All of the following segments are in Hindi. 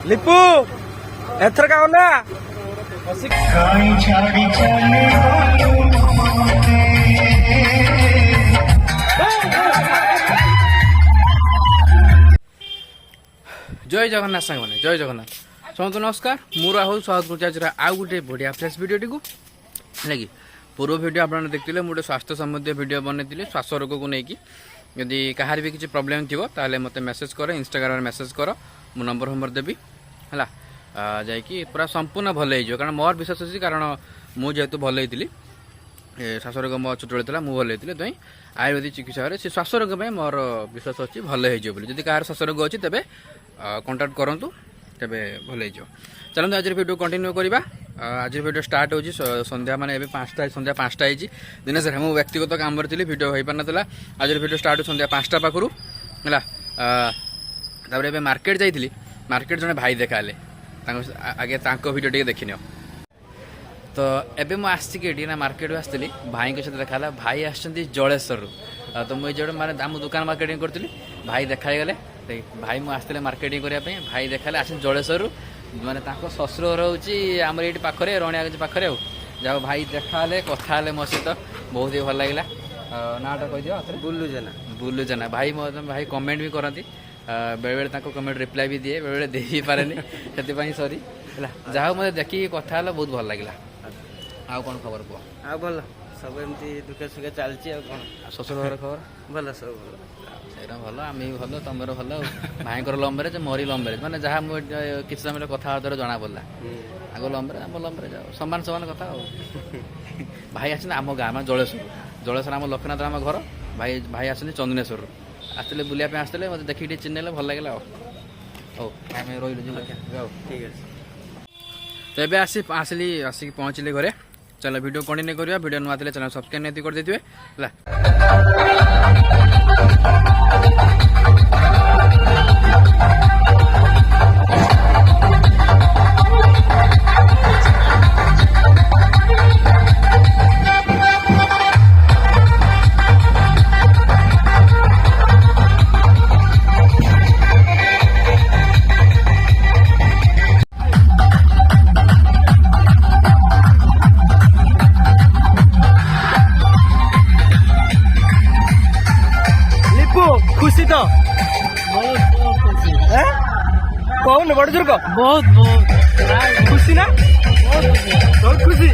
लिपू एथर का ना जय जगन्नाथ सांग मैंने जय जगन्नाथ समस्त नमस्कार मु राहुल स्वागत करुँच आउ गोटे बढ़िया फ्रेश भिडियोटी को है पूर्व भिडियो आप देखते मुझे स्वास्थ्य संबंधी भिडियो बनई श्वास रोग को लेकिन यदि कहार भी किसी प्रोब्लेम थी ताले मत मेसेज कर इंस्टाग्राम मेसेज कर मो नंबर फंबर देवी है जाकि पूरा संपूर्ण भल हो कारण मोर विश्वास अच्छी कारण मुझे जेहेतु भल होती श्वास रोग मो छोट होता मुझे भल होती तो आयुर्वेदिक चिकित्सा से श्वास रोग में मोर विश्वास अच्छी भल हो कहार श्वास रोग अच्छी तेज कंटाक्ट करूँ तेज भल हो चलते आज भिडियो कंटिन्यू करवा आज भिडियो स्टार्ट हो संध्या माने पाँचटा संध्या 5टा होती दिन सारा मुझे व्यक्तिगत काम थी भिडियो हो पार ना आज भिडियो स्टार्ट संध्या 5टा पाखु है मार्केट जाइली मार्केट जड़े भाई देखा आगे भिडियो टे देखनी तो एबे मु आसिक ना मार्केट आसती भाई के सहित देखा भाई आसछंती जलेश्वर तो मुझे जो माने आम दुकान मार्केटिंग करी भाई देखा गले भाई मुझे आसते मार्केटिंग करने भाई देखा आस जलेश्वर माने शशुर घर हूँ आम ये पाखे रणिया पाखे जाओ भाई देखा कथा मो सहित बहुत ही भल लगे नाटा कह दियो बुल्लू जेना बुल्लू जेना भाई भाई कमेंट भी करती बेले बेले कमेंट रिप्लाई भी दिए बेले बेले दे ही पारे से सरी जहाँ मत देखिए कथा बहुत भल लगे आउ कौन खबर कह आ भल सब एमती दुखे सुखे चलती शशुर घर खबर भल सब भल ସେଇଟା ଭଲ ଆମେ ବି ଭଲ ତମର ଭଲ ଭାଇଙ୍କର ଲଭ୍ ମ୍ୟାରେଜ୍ ମୋରି ଲଭ୍ ମ୍ୟାରେଜ୍ ମାନେ ଯାହା ମୁଁ କିଛି ସମୟ କଥାବାର୍ତ୍ତାରେ ଜଣା ପଡ଼ିଲା ଆଗ ଲଭ୍ ମ୍ୟାରେଜ୍ ଆମ ଲଭ୍ ମ୍ୟାରେଜ୍ ଆଉ ସମାନ ସମାନ କଥା ଆଉ ଭାଇ ଆସିଛନ୍ତି ଆମ ଗାଁ ମାନେ ଜଳେଶ୍ୱର ଆମ ଲକ୍ଷ୍ମୀନାଥ ଆମ ଘର ଭାଇ ଆସିଛନ୍ତି ଚନ୍ଦନେଶ୍ୱରରୁ ଆସିଥିଲେ ବୁଲିବା ପାଇଁ ଆସିଥିଲେ ମୋତେ ଦେଖିକି ଟିକେ ଚିହ୍ନେଇଲେ ଭଲ ଲାଗିଲା ଆଉ ହଉ ଆମେ ରହିଲୁ ଯିବୁ ଆଉ ठीक है ତ ଏବେ ଆସିକି ପହଞ୍ଚିଲି ଘରେ चलो वीडियो कंटिन्यू करिया वीडियो नुआ थे चैनल सब्सक्राइब नहीं कर देथिबे खुशी तो बहुत खुशी कौन बड़ जोर को बहुत बहुत खुशी ना बहुत खुशी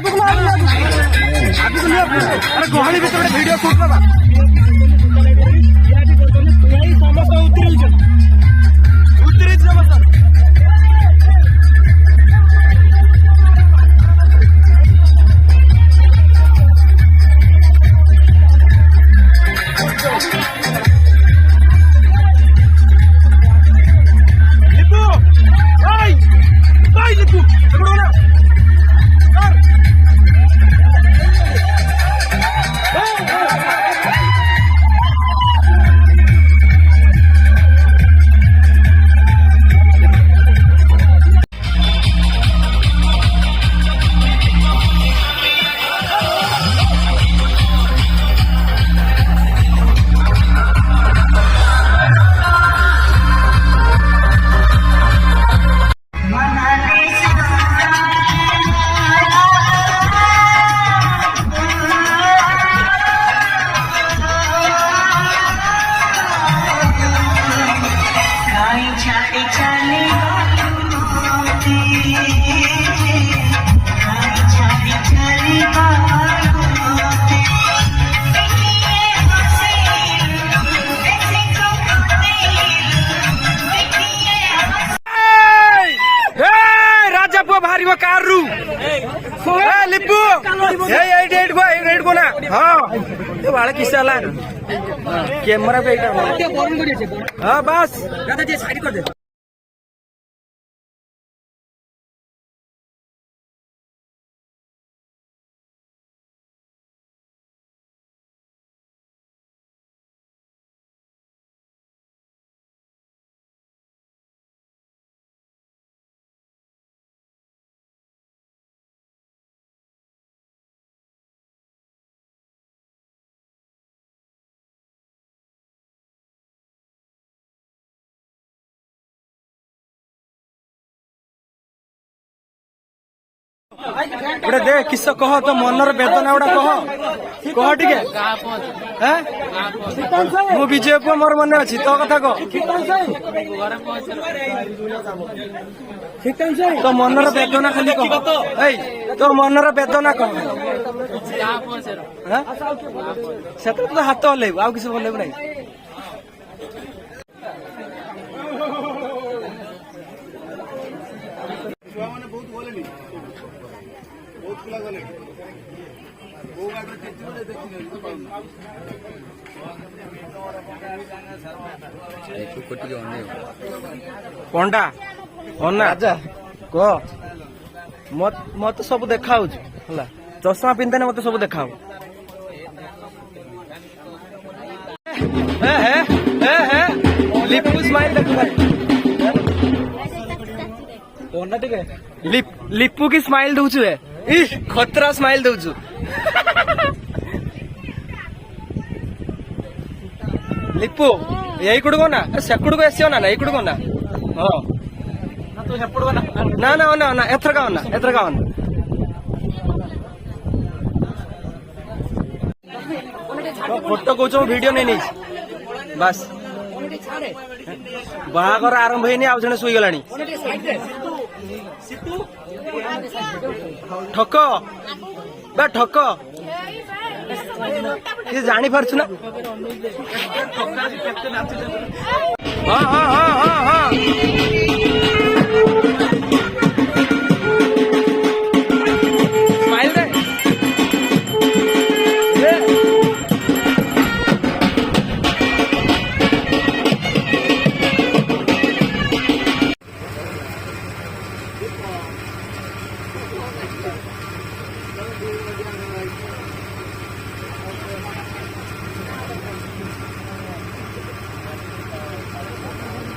अरे गहली भितर वीडियो शूट करवा समस्त उतरी समस्त वाले किस्सा कैमरा पे हाँ बस साइड कर दे गोटे दे किस कह तो मनर वेदना गुड़ा कह टे मु विजय पुआ मोर मन अच्छी तो कथा कह तो मनर वेदना खाली कह तो मनर वेदना कह से तो हाथ हल्लैबू आउ किसी हल्लैबू ना पंडा अना कह मत सब देखा चश्मा पिंधे मत सब देखा लिपू स्माइल लिपू की स्माइल दौचु खतरा स्माइल दौचु लिपू यही कुड़को ना सेकुड़को आसो ना यही कुड़को ना हाँ ना ना ना ना एथर का फोटो कौच वीडियो नहीं बस बाहागर आरंभ होनी आउ जने सुई गलानी ठक बा ठक ये जानी पारछु ना हाँ हाँ हाँ हाँ हाँ स्माइल दे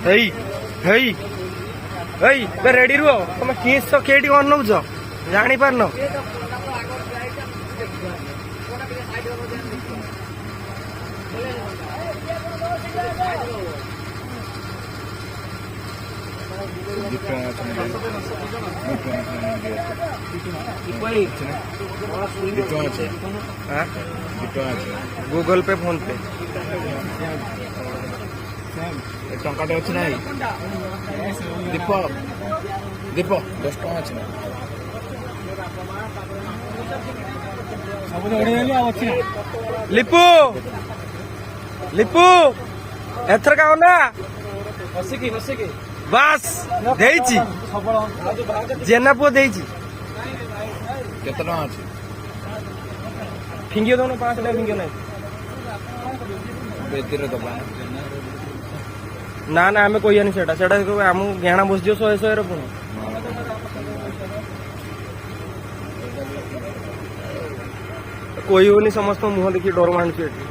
हेई हेई हेई बे रेडी रुह तुम किस केटी कौन नौ जानी पार न गूगल पे फोन पे टंकाटे अच्छी ना दीप दीप 10 टका अच्छी ना ଲିପୁ ଲିପୁ ଏଥର କାମ ନା ବାସ୍ ଦେଇଛି ଜେନା ପୁଅ ଦେଇଛି କେତେ ଟଙ୍କା ଅଛି ଫିଙ୍ଗିଅ ଦଉନ 5 ଟଙ୍କା ଫିଙ୍ଗିଅ ନାହିଁ ବେଦିରେ ଦବା ନା ନା ଆମେ କହିବାନି ସେଟା ସେଟା ଆମକୁ ଘେଣା ବସିଯିବ 100 ରେ ପୁଣି କହିବନି ସମସ୍ତଙ୍କ ମୁହଁ ଦେଖି ଡର ମାଣୁଛି ଏଠି